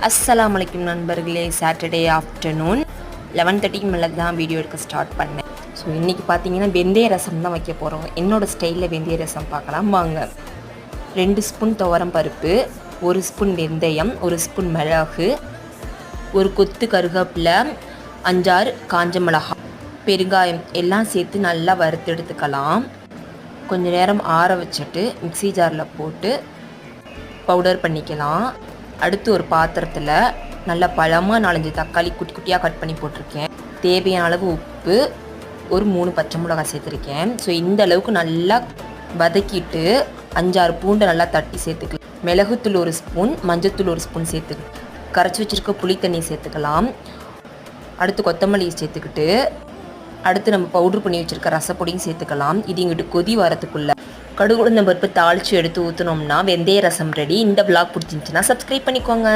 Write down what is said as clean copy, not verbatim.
அஸ்ஸலாமு அலைக்கும் நண்பர்களே. சாட்டர்டே ஆஃப்டர்நூன் 11:30 மேலே தான் வீடியோ எடுக்க ஸ்டார்ட் பண்ணேன். ஸோ இன்றைக்கி பார்த்தீங்கன்னா வெந்தய ரசம் தான் வைக்க போகிறோம். என்னோடய ஸ்டைலில் வெந்தய ரசம் பார்க்கலாம் வாங்க. 2 ஸ்பூன் துவரம் பருப்பு, 1 ஸ்பூன் வெந்தயம், 1 ஸ்பூன் மிளகு, 1 கொத்து கருவேப்பிலை, 5-6 காஞ்ச மிளகாய், பெருங்காயம் எல்லாம் சேர்த்து நல்லா வறுத்து எடுத்துக்கலாம். கொஞ்சம் நேரம் ஆற வச்சுட்டு மிக்ஸி ஜாரில் போட்டு பவுடர் பண்ணிக்கலாம். அடுத்து ஒரு பாத்திரத்தில் நல்லா பழமாக 4-5 தக்காளி குட்டி குட்டியாக கட் பண்ணி போட்டிருக்கேன். தேவையான அளவு உப்பு, ஒரு 3 பச்சை மிளகாய் சேர்த்துருக்கேன். ஸோ இந்த அளவுக்கு நல்லா வதக்கிட்டு 5-6 பூண்டை நல்லா தட்டி சேர்த்துக்கலாம். மிளகுத்தூள் 1 ஸ்பூன், மஞ்சத்தூள் 1 ஸ்பூன் சேர்த்துக்கலாம். கரைச்சி வச்சுருக்க புளி தண்ணி சேர்த்துக்கலாம். அடுத்து கொத்தமல்லி சேர்த்துக்கிட்டு அடுத்து நம்ம பவுட்ரு பண்ணி வச்சுருக்க ரசப்பொடியும் சேர்த்துக்கலாம். இது இங்கிட்டு கொதி வரத்துக்குள்ளே கடுகு உளுந்தம் பருப்பு தாளித்து எடுத்து ஊற்றினோம்னா வெந்தய ரசம் ரெடி. இந்த vlog பிடிச்சிருந்துச்சுன்னா சப்ஸ்கிரைப் பண்ணிக்கோங்க.